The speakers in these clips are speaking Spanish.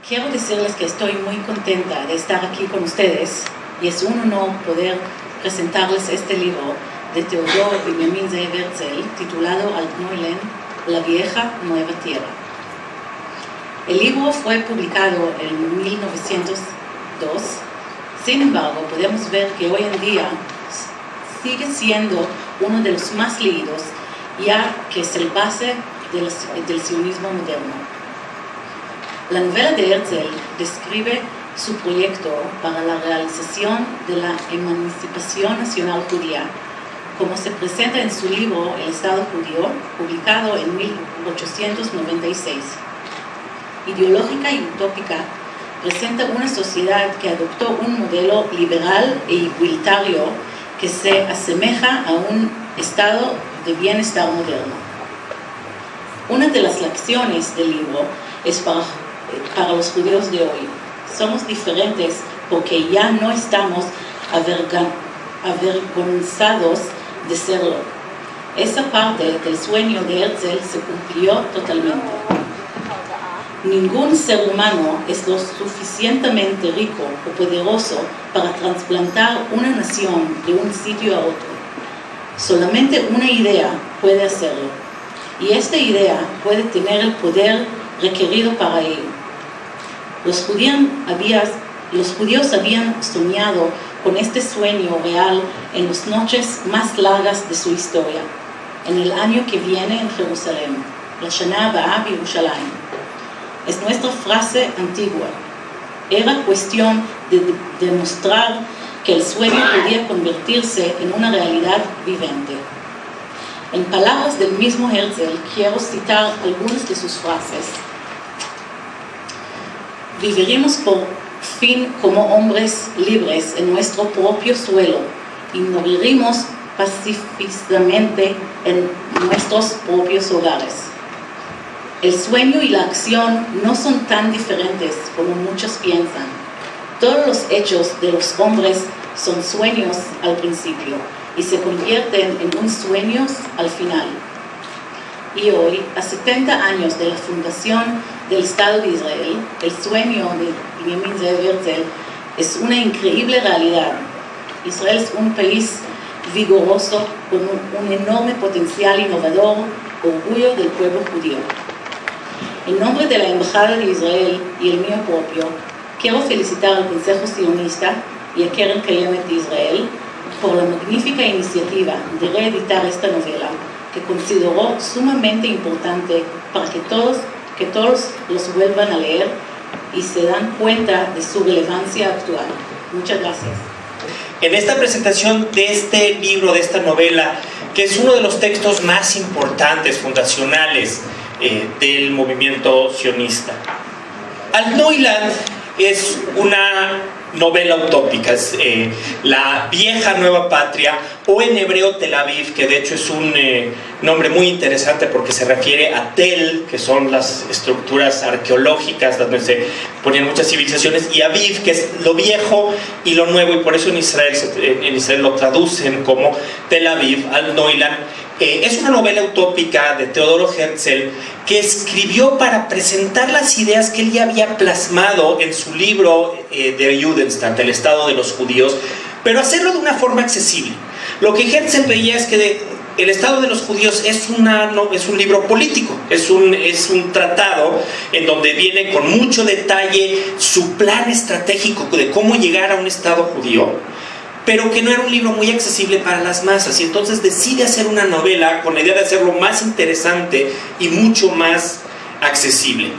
Quiero decirles que estoy muy contenta de estar aquí con ustedes y es un honor poder presentarles este libro de Teodor Benjamin Zeev Herzl titulado Alt-Neuland, La Vieja Nueva Tierra. El libro fue publicado en 1902, sin embargo podemos ver que hoy en día sigue siendo uno de los más leídos, ya que es el base del sionismo moderno. La novela de Herzl describe su proyecto para la realización de la emancipación nacional judía, como se presenta en su libro El Estado Judío, publicado en 1896. Ideológica y utópica, presenta una sociedad que adoptó un modelo liberal e igualitario que se asemeja a un estado de bienestar moderno. Una de las lecciones del libro es para los judíos de hoy. Somos diferentes porque ya no estamos avergonzados de serlo. Esa parte del sueño de Herzl se cumplió totalmente. Ningún ser humano es lo suficientemente rico o poderoso para trasplantar una nación de un sitio a otro. Solamente una idea puede hacerlo, y esta idea puede tener el poder requerido para ello. Los judíos habían soñado con este sueño real en las noches más largas de su historia, en el año que viene en Jerusalén, la Shana Abba Yerushalayim. Es nuestra frase antigua. Era cuestión de demostrar que el sueño podía convertirse en una realidad vivente. En palabras del mismo Herzl, quiero citar algunas de sus frases. Viviremos por fin como hombres libres en nuestro propio suelo y moriremos pacíficamente en nuestros propios hogares. El sueño y la acción no son tan diferentes como muchos piensan. Todos los hechos de los hombres son sueños al principio y se convierten en sueños al final. Y hoy, a 70 años de la fundación del Estado de Israel, el sueño de Benjamin Zeev Herzl es una increíble realidad. Israel es un país vigoroso con un enorme potencial innovador, orgullo del pueblo judío. En nombre de la Embajada de Israel y el mío propio, quiero felicitar al Consejo Sionista y a Keren Kayemet de Israel por la magnífica iniciativa de reeditar esta novela, que consideró sumamente importante para que todos los vuelvan a leer y se dan cuenta de su relevancia actual. Muchas gracias. En esta presentación de este libro, de esta novela, que es uno de los textos más importantes, fundacionales del movimiento sionista, Alt-Neuland es una novela utópica, es la vieja nueva patria, o en hebreo Tel Aviv, que de hecho es un nombre muy interesante porque se refiere a Tel, que son las estructuras arqueológicas donde se ponían muchas civilizaciones, y Aviv, que es lo viejo y lo nuevo, y por eso en Israel lo traducen como Tel Aviv, Alt-Neuland. Es una novela utópica de Teodor Herzl que escribió para presentar las ideas que él ya había plasmado en su libro de Judenstaat, el Estado de los Judíos, pero hacerlo de una forma accesible. Lo que Herzl veía es que el Estado de los Judíos es un libro político, es un tratado en donde viene con mucho detalle su plan estratégico de cómo llegar a un Estado judío, pero que no era un libro muy accesible para las masas, y entonces decide hacer una novela con la idea de hacerlo más interesante y mucho más accesible.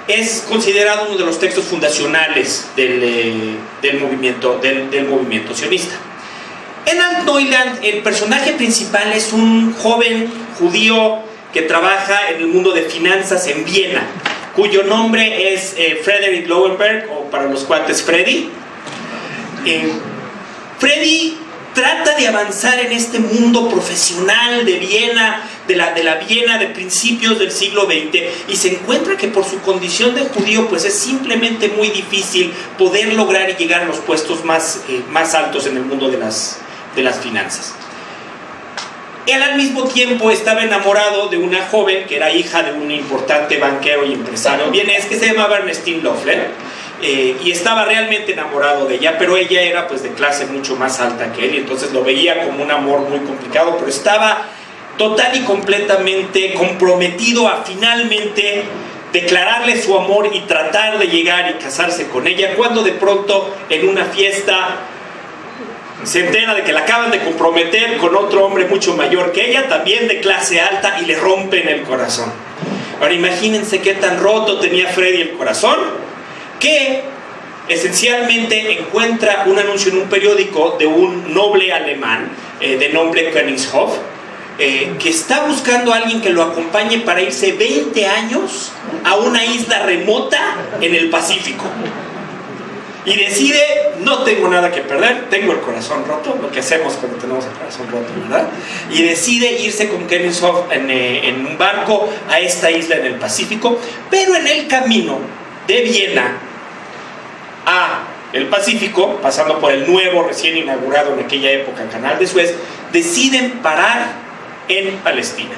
Es considerado uno de los textos fundacionales del movimiento sionista. En Alt-Neuland, el personaje principal es un joven judío que trabaja en el mundo de finanzas en Viena, cuyo nombre es Friedrich Lowenberg, o para los cuates Freddy. Freddy trata de avanzar en este mundo profesional de Viena, de la Viena de principios del siglo XX, y se encuentra que por su condición de judío pues es simplemente muy difícil poder lograr y llegar a los puestos más altos en el mundo de las finanzas. Él al mismo tiempo estaba enamorado de una joven que era hija de un importante banquero y empresario vienés que se llamaba Ernestine Loeffler, y estaba realmente enamorado de ella, pero ella era pues de clase mucho más alta que él, y entonces lo veía como un amor muy complicado, pero estaba total y completamente comprometido a finalmente declararle su amor y tratar de llegar y casarse con ella, cuando de pronto en una fiesta se entera de que la acaban de comprometer con otro hombre mucho mayor que ella, también de clase alta, y le rompen el corazón. Ahora imagínense qué tan roto tenía Freddy el corazón, que esencialmente encuentra un anuncio en un periódico de un noble alemán de nombre Königshof, que está buscando a alguien que lo acompañe para irse 20 años a una isla remota en el Pacífico. Y decide, no tengo nada que perder, tengo el corazón roto, lo que hacemos cuando tenemos el corazón roto, ¿verdad? Y decide irse con Königshof en un barco a esta isla en el Pacífico, pero en el camino de Viena a el Pacífico, pasando por el nuevo, recién inaugurado en aquella época Canal de Suez, deciden parar en Palestina.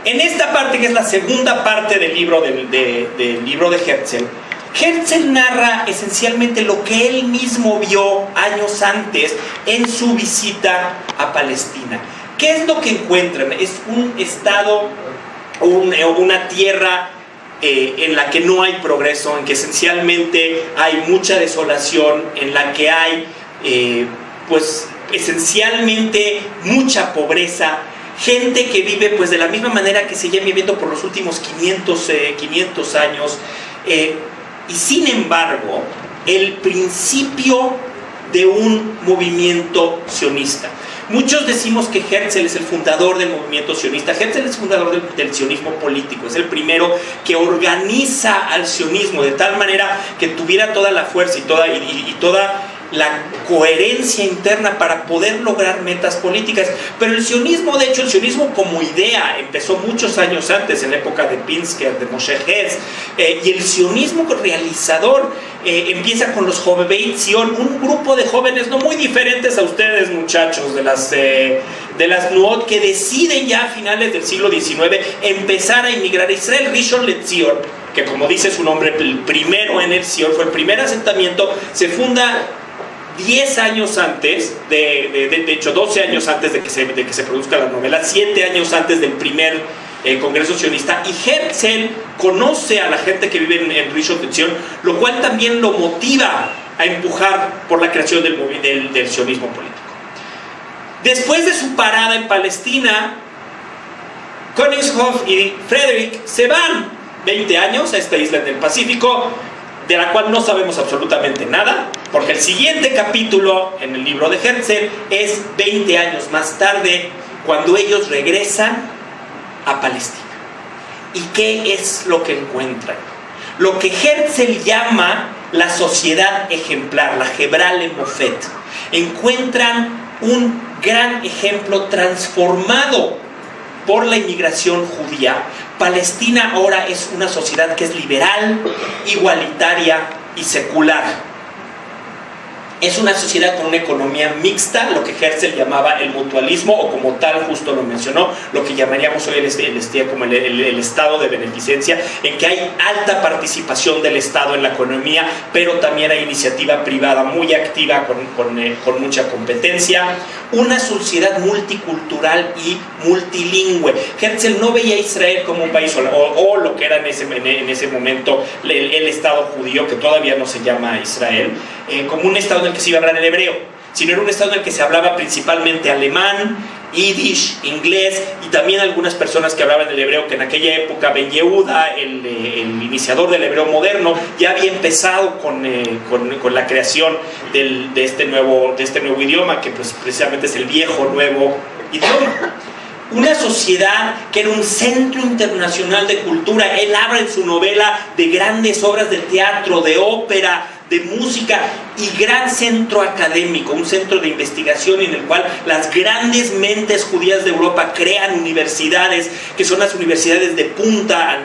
En esta parte, que es la segunda parte del libro del libro de Herzl, Herzl narra esencialmente lo que él mismo vio años antes en su visita a Palestina. ¿Qué es lo que encuentran? Es un estado, una tierra en la que no hay progreso, en que esencialmente hay mucha desolación, en la que hay pues esencialmente mucha pobreza, gente que vive pues de la misma manera que se lleva viviendo por los últimos 500 años, y sin embargo el principio de un movimiento sionista. Muchos decimos que Herzl es el fundador del movimiento sionista. Herzl es el fundador del sionismo político, es el primero que organiza al sionismo de tal manera que tuviera toda la fuerza y toda la coherencia interna para poder lograr metas políticas. Pero el sionismo, de hecho, el sionismo como idea empezó muchos años antes, en la época de Pinsker, de Moshe Hess, y el sionismo realizador empieza con los Jovevei Zion, un grupo de jóvenes no muy diferentes a ustedes, muchachos, de las Nuot, que deciden ya a finales del siglo XIX empezar a emigrar a Israel. Rishon LeZion, que como dice su nombre, el primero en el Zion, fue el primer asentamiento, se funda 10 años antes, de hecho 12 años antes de que se produzca la novela, 7 años antes del primer congreso sionista, y Herzl conoce a la gente que vive en Rishon LeZion, lo cual también lo motiva a empujar por la creación del sionismo político. Después de su parada en Palestina, Königshof y Frederick se van 20 años a esta isla del Pacífico, de la cual no sabemos absolutamente nada, porque el siguiente capítulo en el libro de Herzl es 20 años más tarde, cuando ellos regresan a Palestina. ¿Y qué es lo que encuentran? Lo que Herzl llama la sociedad ejemplar, la Hebra Lemofet. Encuentran un gran ejemplo transformado por la inmigración judía. Palestina ahora es una sociedad que es liberal, igualitaria y secular. Es una sociedad con una economía mixta, lo que Herzl llamaba el mutualismo, o como tal, justo lo mencionó, lo que llamaríamos hoy como el estado de beneficencia, en que hay alta participación del Estado en la economía, pero también hay iniciativa privada muy activa con mucha competencia. Una sociedad multicultural y multilingüe. Herzl no veía a Israel como un país o lo que era en ese momento el Estado judío, que todavía no se llama Israel, como un Estado en el que se iba a hablar el hebreo, sino era un Estado en el que se hablaba principalmente alemán, yiddish, inglés, y también algunas personas que hablaban el hebreo, que en aquella época Ben Yehuda, el iniciador del hebreo moderno, ya había empezado con la creación de este nuevo idioma, que pues precisamente es el viejo nuevo idioma. Una sociedad que era un centro internacional de cultura. Él habla en su novela de grandes obras de teatro, de ópera, de música y gran centro académico, un centro de investigación en el cual las grandes mentes judías de Europa crean universidades, que son las universidades de punta a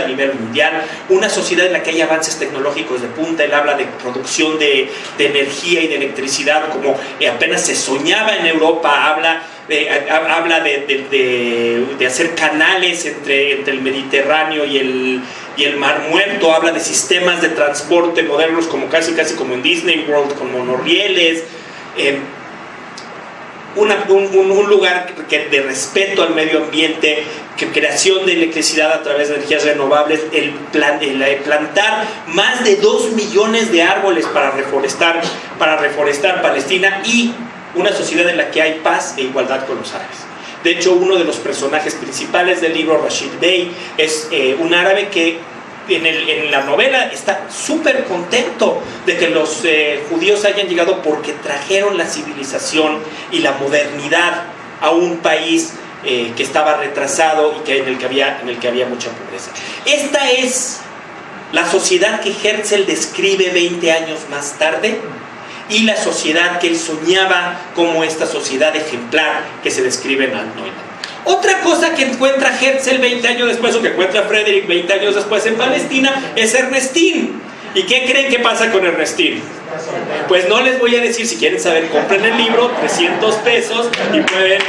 nivel mundial, una sociedad en la que hay avances tecnológicos de punta. Él habla de producción de energía y de electricidad como apenas se soñaba en Europa, habla de hacer canales entre el Mediterráneo y el Mar Muerto, habla de sistemas de transporte modernos como casi como en Disney World, con monorrieles, un lugar de respeto al medio ambiente, creación de electricidad a través de energías renovables, el plantar más de 2 millones de árboles para reforestar Palestina, y una sociedad en la que hay paz e igualdad con los árabes. De hecho, uno de los personajes principales del libro, Rashid Bey, es un árabe que en la novela está súper contento de que los judíos hayan llegado porque trajeron la civilización y la modernidad a un país que estaba retrasado y en el que había mucha pobreza. Esta es la sociedad que Herzl describe 20 años más tarde, y la sociedad que él soñaba como esta sociedad ejemplar que se describe en Al-Neumann. Otra cosa que encuentra Herzl 20 años después, o que encuentra Frederick 20 años después en Palestina, es Ernestine. ¿Y qué creen que pasa con Ernestine? Pues no les voy a decir. Si quieren saber, compren el libro, $300, y pueden